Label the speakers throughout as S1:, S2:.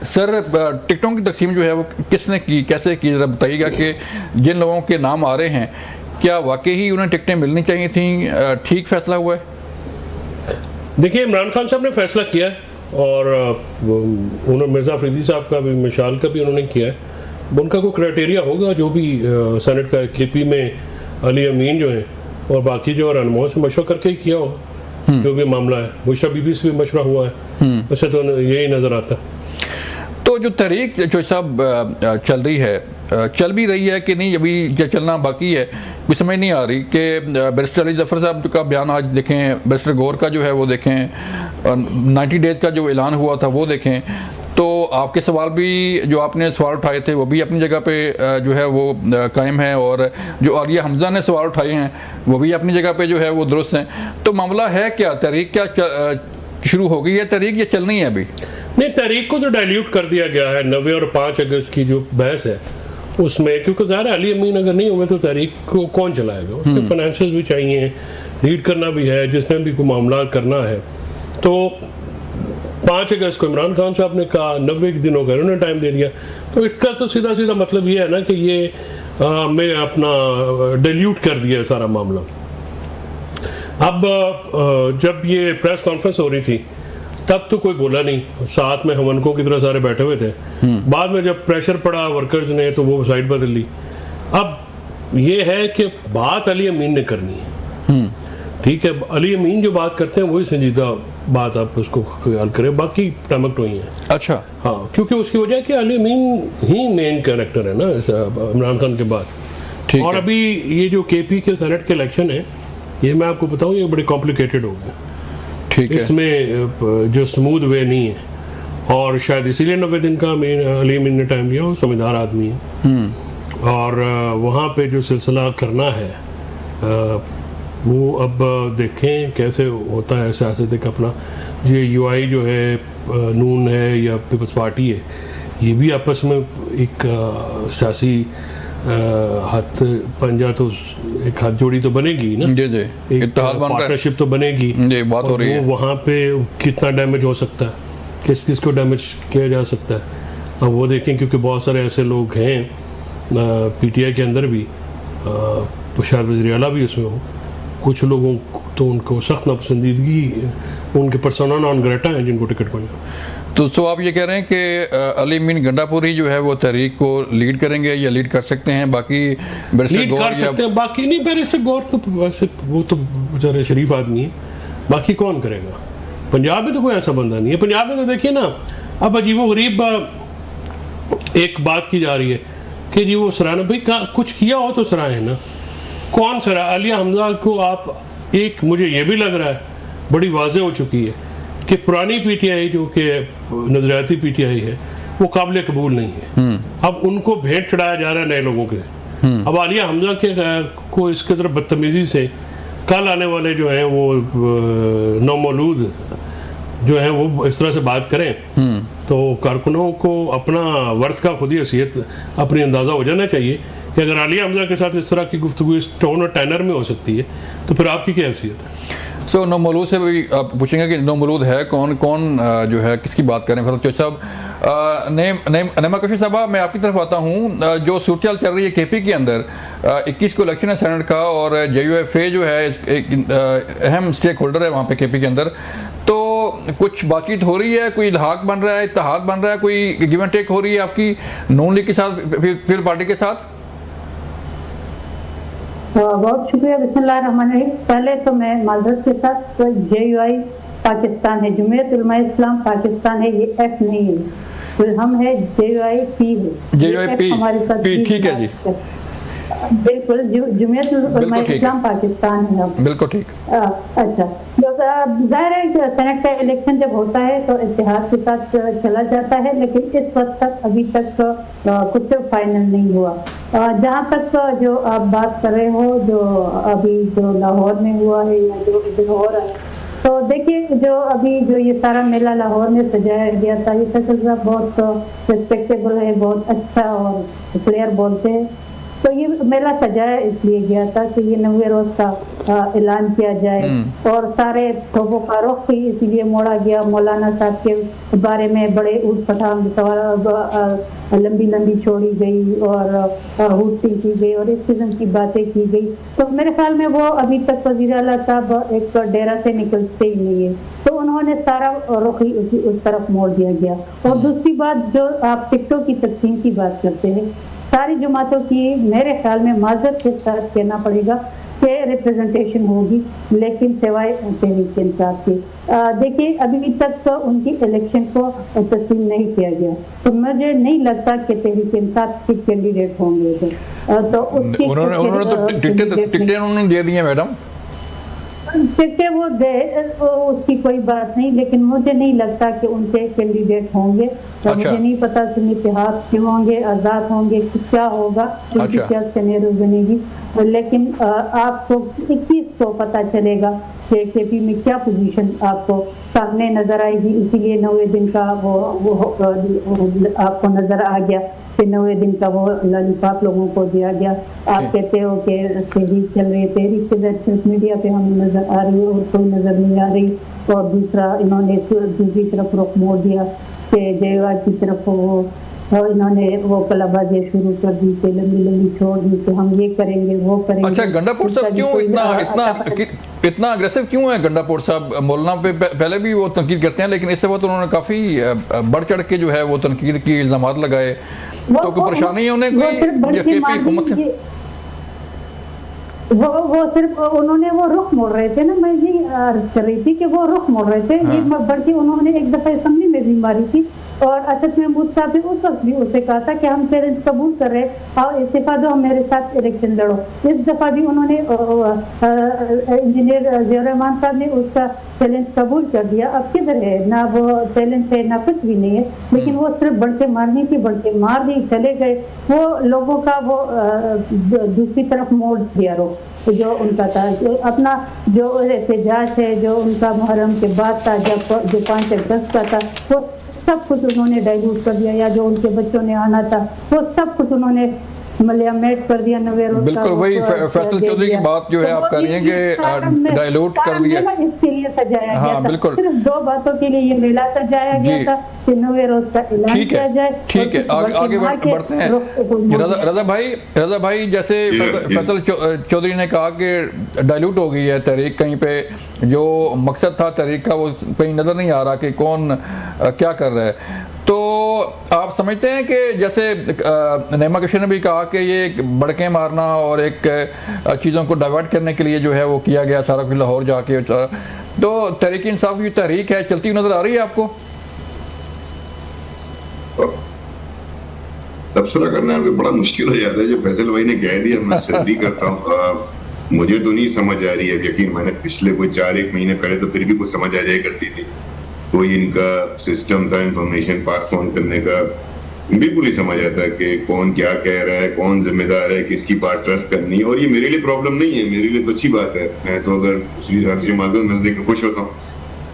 S1: Sir टिकटों की तकसीम जो है वो किसने की, कैसे की, ज़रा बताइएगा कि जिन लोगों के नाम आ रहे हैं क्या वाकई ही उन्हें टिकटें मिलनी चाहिए थी, ठीक फैसला हुआ है?
S2: देखिए, इमरान खान साहब ने फैसला किया है और उन्होंने मिर्ज़ा अफरीदी साहब का भी, मिशाल का भी उन्होंने किया है। उनका कोई क्राइटेरिया होगा जो भी सेनेट का केपी में अली अमीन जो है और बाकी जो रहनुमाओं से मशवरा करके ही किया होगा जो भी मामला है। बुशरा बीबी से भी मशवरा हुआ है, वैसे तो यही नज़र आता है।
S1: तो जो तहरीक जो सब चल रही है, चल भी रही है कि नहीं, अभी चलना बाकी है, कुछ समझ नहीं आ रही कि बैरिस्टर अली जफर साहब का बयान आज देखें, बैरिस्टर गौर का जो है वो देखें, 90 डेज़ का जो ऐलान हुआ था वो देखें, तो आपके सवाल भी जो आपने सवाल उठाए थे वो भी अपनी जगह पे जो है वो कायम है, और जो आलिया हमजा ने सवाल उठाए हैं वो भी अपनी जगह पे जो है वो दुरुस्त हैं। तो मामला है क्या, तहरीक क्या शुरू हो गई है तहरीक या चलनी है अभी?
S2: नहीं, तहरीक को तो डाइल्यूट कर दिया गया है 9 और 5 अगस्त की जो बहस है उसमें, क्योंकि ज़ाहिर है अली अमीन अगर नहीं हुए तो तहरीक को कौन चलाएगा, उसके फाइनेंशियल भी चाहिए, लीड करना भी है, जिसने भी कोई मामला करना है। तो 5 अगस्त को इमरान खान साहब ने कहा 90 दिनों का उन्होंने टाइम दे दिया, तो इसका तो सीधा सीधा मतलब ये है ना कि ये मैं अपना डाइल्यूट कर दिया सारा मामला। अब जब ये प्रेस कॉन्फ्रेंस हो रही थी तब तो कोई बोला नहीं, साथ में हमनको की तरह सारे बैठे हुए थे। बाद में जब प्रेशर पड़ा वर्कर्स ने तो वो साइड बदल ली। अब ये है कि बात अली अमीन ने करनी है, ठीक है, अली अमीन जो बात करते हैं वही संजीदा बात आप उसको ख्याल करें, बाकी टमक टोई है।
S1: अच्छा,
S2: हाँ, क्योंकि उसकी वजह है कि अली अमीन ही मेन कैरेक्टर है ना इमरान खान के बाद। और अभी ये जो केपी के सेनेट के इलेक्शन है, ये मैं आपको बताऊँ ये बड़े कॉम्प्लिकेटेड हो गए, ठीक है, इसमें जो स्मूथ वे नहीं है, और शायद इसीलिए 90 दिन का अली अमीन ने टाइम लिया, वो समझदार आदमी है। और वहाँ पे जो सिलसिला करना है वो अब देखें कैसे होता है सियासत का अपना। ये यूआई जो है, नून है या पीपल्स पार्टी है, ये भी आपस में एक सियासी हाथ पंजा तो एक हाथ जोड़ी तो बनेगी ना, एक पार्टनरशिप तो बनेगी,
S1: ये बात हो रही है।
S2: वहाँ पे कितना डैमेज हो सकता है, किस किस को डैमेज किया जा सकता है, अब वो देखें, क्योंकि बहुत सारे ऐसे लोग हैं पीटीआई के अंदर भी, शायद वज़ीर आला भी उसमें हो, कुछ लोगों तो उनको सख्त नापसंदीदगी, उनके पर्सोना नॉन ग्रेटा हैं जिनको टिकट मिला।
S1: तो आप ये कह रहे हैं कि अली अमीन गंडापुरी जो है वो तहरीक को लीड करेंगे या लीड कर सकते हैं, बाकी
S2: लीड कर सकते हैं, बाकी नहीं। बैरिस्टर गौर तो वैसे वो तो बेचारे शरीफ आदमी है, बाकी कौन करेगा? पंजाब में तो कोई ऐसा बंदा नहीं है। पंजाब में तो देखिए ना, अब अजीबो गरीब एक बात की जा रही है कि जी वो सराहना, भाई कुछ किया हो तो सराहे ना, कौन सराहा? आलिया हमजा को आप एक, मुझे ये भी लग रहा है बड़ी वाज़े हो चुकी है कि पुरानी पीटीआई जो कि नजरियाती पीटीआई है वो काबिल कबूल नहीं है। अब उनको भेंट चढ़ाया जा रहा है नए लोगों के। अब आलिया हमजा के को इसके तरफ बदतमीजी से कल आने वाले जो हैं वो नौमौलूद जो हैं वो इस तरह से बात करें तो कारकुनों को अपना वर्थ का खुद ही हैसियत अपनी अंदाज़ा हो जाना चाहिए कि अगर आलिया हमजा के साथ इस तरह की गुफ्तगू इस टोन और टैनर में हो सकती है तो फिर आपकी क्या हैसियत है?
S1: सो नौमौलूद से भी आप पूछेंगे कि नौमौलूद है कौन, कौन जो है किसकी बात करें? फजल साहब, नईमा कशीफ साहब, मैं आपकी तरफ आता हूँ। जो सूरत चल रही है केपी के अंदर, 21 को इलेक्शन है सेनेट का और JUFA जो है एक अहम स्टेक होल्डर है वहाँ पे केपी के अंदर, तो कुछ बातचीत हो रही है, कोई इल्हाक बन रहा है, इत्तेहाद बन रहा है, कोई गिव एंड टेक हो रही है आपकी नून लीग के साथ, फिर पार्टी के साथ?
S3: बहुत शुक्रिया। बिस्मिल्लाहिर्रहमानिर्रहीम। पहले तो मैं माजरत के साथ, JUI पाकिस्तान है, जमीयत उलमा इस्लाम पाकिस्तान है, ये F नहीं है, तो हम है JUIP है,
S1: JUIP हमारे साथ, ठीक है जी,
S3: बिल्कुल, जमीयत उलमा इस्लाम पाकिस्तान है। बिल्कुल ठीक। अच्छा, जाहिर है कि सेनेट का इलेक्शन जब होता है तो इत्तेहाद के साथ चला जाता है, लेकिन इस वक्त तक अभी तक कुछ फाइनल नहीं हुआ। जहाँ तक जो आप बात कर रहे हो, जो अभी जो लाहौर में हुआ है या जो इधर हो रहा है, तो देखिए जो अभी जो ये सारा मेला लाहौर में सजाया गया था, ये फैसला बहुत रिस्पेक्टेबल है, बहुत अच्छा, और प्लेयर बोलते हैं तो ये मेला सजाया इसलिए गया था कि ये 90 रोज का ऐलान किया जाए, और सारे तोपों का रुख भी इसलिए मोड़ा गया। मौलाना साहब के बारे में बड़े ऊट पटांग सवाल लंबी लंबी छोड़ी गई और हुट्टी की गई और इस किस्म की बातें की गई। तो मेरे ख्याल में वो अभी तक वज़ीर आला साहब एक डेरा से निकलते ही नहीं है, तो उन्होंने सारा रुख ही उस तरफ मोड़ दिया गया। और दूसरी बात, जो आप टिकटों की तकसीम की बात करते हैं, सारी जमातों की मेरे ख्याल में माजरत के साथ कहना पड़ेगा कि रिप्रेजेंटेशन होगी, लेकिन सिवाय तहरीक इंसाफ के। देखिए अभी तक तो उनकी इलेक्शन को तस्लीम नहीं किया गया, तो मुझे नहीं लगता कि तहरीक इंसाफ के कैंडिडेट होंगे। तो
S1: उन्होंने तो टिकटें उन्होंने दे दी हैं मैडम,
S3: टिकटें वो दे, उसकी कोई बात नहीं, लेकिन मुझे नहीं लगता कि उनके कैंडिडेट होंगे। तो मुझे नहीं पता कि इतिहास क्यों होंगे, आज़ाद होंगे, क्या होगा, क्या सिनेरियो बनेगी। लेकिन आपको 21 को पता चलेगा कि केपी में क्या पोजीशन आपको सामने नजर आएगी। इसीलिए 90 दिन का वो आपको नजर आ गया कि 90 दिन का वो लॉलीपॉप लोगों को दिया गया। आप कहते हो कि तहरीक चल रही है, तहरीक के मीडिया पे हमें नजर आ रही है और कोई नजर नहीं आ रही। और दूसरा, इन्होंने दूसरी तरफ रुख मोड़ दिया कि जयवार की तरफ वो, और इन्होंने वो कलाबाजी शुरू कर दी कि लंबी लंबी छोड़ दी कि हम ये करेंगे वो करेंगे।
S1: अच्छा, गंडापुर साहब क्यों इतना अग्रेसिव क्यों है? गंडापुर साहब मौलाना पे पहले भी वो तनकीद करते हैं, लेकिन इससे वक्त उन्होंने काफी बढ़ चढ़ के जो है वो तनकीद की इल्जामात लगाए। तो कोई परेशानी है उन्हें कोई हुकूमत से?
S3: वो सिर्फ उन्होंने वो रुख मोड़ रहे थे ना, मैं ये अर्ज कर रही थी कि वो रुख मोड़ रहे थे। ये बल्कि उन्होंने एक दफा असेंबली में भी मारी थी, और असद महमूद साहब ने उस वक्त भी उसे कहा था कि हम चैलेंज कबूल कर रहे और इस्तीफा दो, हम मेरे साथ इलेक्शन लड़ो। इस दफा भी उन्होंने इंजीनियर ज़िया रहमान साहब ने उसका चैलेंज कबूल कर दिया। अब किधर है, ना वो चैलेंज है ना कुछ भी नहीं है, लेकिन वो सिर्फ बढ़ते मारनी थी, बढ़ते मार दी, चले गए। वो लोगों का वो दूसरी तरफ मोड़ दिया रुख जो उनका था, जो अपना जो एहतजाज है, जो उनका मुहर्रम के बाद था, जब जो 5 अगस्त का था, वो सब कुछ उन्होंने डाइल्यूट कर दिया। या जो उनके बच्चों ने आना था वो सब कुछ उन्होंने मलियामेट कर दिया।
S1: बिल्कुल वही फैसल चौधरी की बात जो है आप कर रही हैं कि डाइल्यूट कर दिया,
S3: इसके लिए सजाया
S1: गया था। बिल्कुल
S3: सिर्फ 2 बातों के लिए ये मेला सजाया गया था कि 90 रोज का ऐलान किया जाए।
S1: ठीक है, आगे बढ़ते हैं। रजा भाई, जैसे फैसल चौधरी ने कहा कि डाइल्यूट हो गई है तहरीक, कहीं पे जो मकसद था तहरीक का वो कहीं नजर नहीं आ रहा कि कौन क्या कर रहा है। तो आप समझते हैं कि जैसे नईमा कशीर ने भी कहा कि ये बड़के मारना और एक चीज़ों को डाइवर्ट करने के लिए जो है वो किया गया सारा कुछ लाहौर जाके, तो तहरीक इंसाफ की तहरीक है चलती हुई नजर आ रही है आपको?
S4: तबसरा करना बड़ा मुश्किल हो जाता है। जो फैसल भाई ने कह दिया मैं सही करता हूँ। मुझे तो नहीं समझ आ रही है, यकीन मैंने पिछले कोई 4-1 महीने पहले तो फिर भी कुछ समझ आ जाया करती थी। कोई इनका सिस्टम था इंफॉर्मेशन पास ऑन करने का, बिल्कुल ही समझ आता है कि कौन क्या कह रहा है, कौन जिम्मेदार है, किसकी बात ट्रस्ट करनी है। और ये मेरे लिए प्रॉब्लम नहीं है, मेरे लिए तो अच्छी बात है। मैं तो अगर दूसरी मालूम मैं देख खुश होता हूँ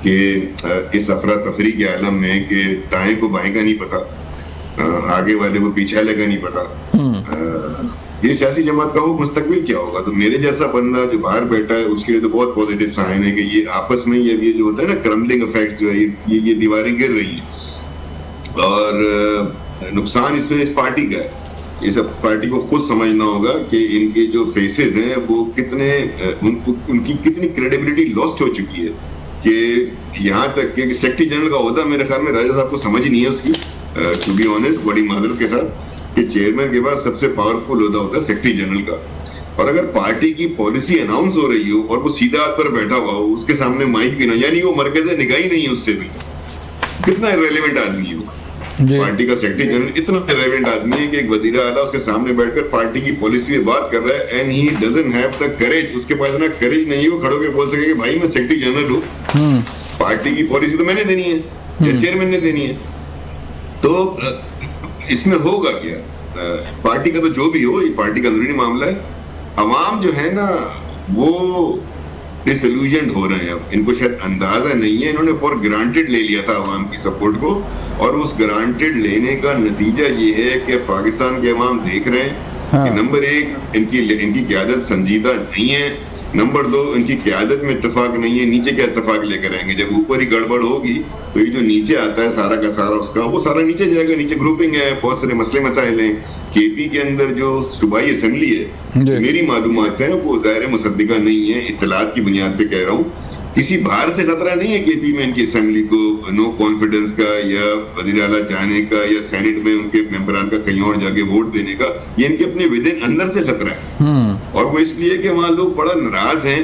S4: कि इस अफरा तफरी के आलम में कि दाएं को बाएं का नहीं पता, आगे वाले को पीछे वाले का नहीं पता, ये सियासी जमात का हो मुस्तकबिल क्या होगा। तो मेरे जैसा बंदा जो बाहर बैठा है उसके लिए तो बहुत पॉजिटिव साइन है कि ये आपस में ये जो होता है ना क्रम्बलिंग इफेक्ट जो है, ये दीवारें गिर रही हैं। और नुकसान इसमें इस पार्टी का है। इस पार्टी को खुद समझना होगा कि इनके जो फेसेस हैं वो कितने उनकी कितनी क्रेडिबिलिटी लॉस्ट हो चुकी है। कि यहाँ तक कि सेक्रेटरी जनरल का होता मेरे ख्याल में राजा साहब को समझ ही नहीं है उसकी, टू बी ऑनेस्ट, बड़ी माजरत के साथ, कि चेयरमैन के बाद सबसे पावरफुल होता है सेक्रेटरी जनरल का। और अगर पार्टी की पॉलिसी अनाउंस हो रही हो और वो सीधा हाथ पर बैठा हुआ हो, उसके सामने माइक भी ना, यानी वो मरकज़ निगाह ही नहीं है उससे भी, कितना इररिलेवेंट आदमी है वो। पार्टी का सेक्रेटरी जनरल इतना इररिलेवेंट आदमी है कि एक वजीर आला उसके सामने बैठकर पार्टी की पॉलिसी की बात कर रहा है, and he doesn't have the courage, उसके पास इतना करेज नहीं है वो खड़े होकर बोल सके कि भाई मैं सेक्रेटरी जनरल हूँ, पार्टी की पॉलिसी तो मैंने देनी है या चेयरमैन ने देनी है। तो इसमें होगा क्या? पार्टी का तो जो भी हो, ये पार्टी का अंदरूनी मामला है। अवाम जो है ना वो डिसइल्यूजन्ड हो रहे हैं। अब इनको शायद अंदाजा नहीं है, इन्होंने फॉर ग्रांटेड ले लिया था अवाम की सपोर्ट को, और उस ग्रांटेड लेने का नतीजा ये है कि पाकिस्तान के अवाम देख रहे हैं कि नंबर 1 इनकी क़यादत संजीदा नहीं है, नंबर 2 इनकी क़यादत में इत्तेफाक नहीं है, नीचे क्या इत्तेफाक लेकर आएंगे? जब ऊपर ही गड़बड़ होगी तो ये जो नीचे आता है सारा का सारा उसका वो सारा नीचे जाएगा। नीचे ग्रुपिंग है, बहुत सारे मसले मसाइल हैं। केपी के अंदर जो सूबाई असम्बली है, मेरी मालूमात है वो ज़ाहिर मुसद्दिका नहीं है, इत्तलात की बुनियाद पे कह रहा हूँ, किसी बाहर से खतरा नहीं है केपी में इनकी असेंबली को नो कॉन्फिडेंस का या वज़ीर आला जाने का या सेनेट में उनके मेंबरान का कहीं और जाके वोट देने का, ये इनके अपने विदिन अंदर से खतरा है। और वो इसलिए कि वहाँ लोग बड़ा नाराज हैं,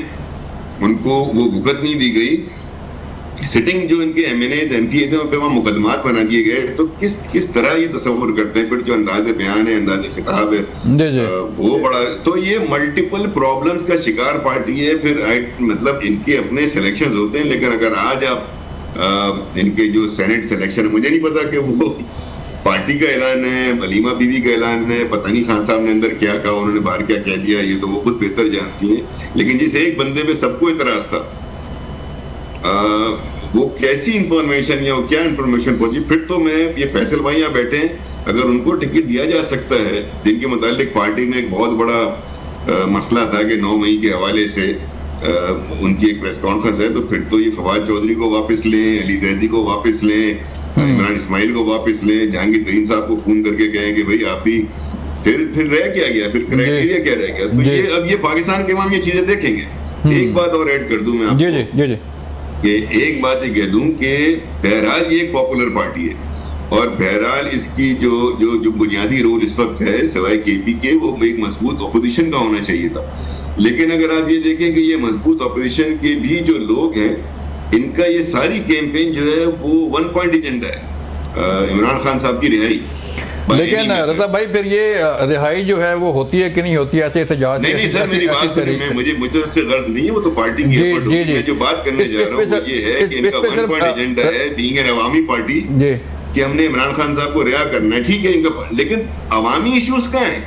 S4: उनको वो वक़्त नहीं दी गई। सिटिंग जो इनके MNAs MPs हैं उन पे वहाँ मुकदमात बना दिए गए, तो किस तरह ये तस्वुर करते हैं? फिर जो अंदाज़े बयान है, अंदाज़े खिताब है, वो बड़ा, तो ये मल्टीपल प्रॉब्लम्स का शिकार पार्टी है। फिर मतलब इनके अपने सिलेक्शंस होते हैं, लेकिन अगर आज आप इनके जो सेनेट सिलेक्शन, मुझे नहीं पता कि वो पार्टी का ऐलान है, वलीमा बीवी का ऐलान है, पता नहीं खान साहब ने अंदर क्या कहा, उन्होंने बाहर क्या कह दिया, ये तो वो खुद बेहतर जानती है। लेकिन जिस एक बंदे पे सबको इतराज था, वो कैसी इंफॉर्मेशन या वो क्या इंफॉर्मेशन पहुंची? फिर तो मैं ये फैसल भाई यहाँ बैठे हैं, अगर उनको टिकट दिया जा सकता है, जिनके मुतालिक पार्टी में एक बहुत बड़ा मसला था कि 9 मई के हवाले से उनकी एक प्रेस कॉन्फ्रेंस है, तो फिर तो ये फवाद चौधरी को वापस लें, अली जैदी को वापस लें, इमरान इस्माइल को वापस लें, जहांगीर तरीन साहब को फोन करके कहें कि भाई आप ही, फिर रह क्या गया, फिर क्राइटेरिया क्या रह गया? तो ये अब ये पाकिस्तान के हम ये चीजें देखेंगे। एक बात और ऐड कर दूं मैं आपको, कि एक बात ये कह दूं कि बहरहाल ये एक पॉपुलर पार्टी है, और बहरहाल इसकी जो बुनियादी रोल इस वक्त है सिवाय केपी के, वो एक मजबूत अपोजिशन का होना चाहिए था। लेकिन अगर आप ये देखें कि ये मजबूत अपोजिशन के भी जो लोग हैं, इनका ये सारी कैंपेन जो है वो 1 पॉइंट एजेंडा है, इमरान खान साहब की रिहाई।
S1: लेकिन रजा भाई फिर ये रिहाई जो है वो होती है कि नहीं होती है? ऐसे एहतजाज
S4: नहीं सर, मेरी बात सुनिए, मुझे उससे गर्ज नहीं है, वो तो पार्टी की एफर्ट होती है। मैं जो बात करने जा रहा हूँ वो ये है कि इनका 1 पॉइंट एजेंडा है, बीइंग एन अवामी पार्टी, कि हमने इमरान खान साहब को रिहा करना है, ठीक है इनका, लेकिन अवामी इश्यूज क्या है?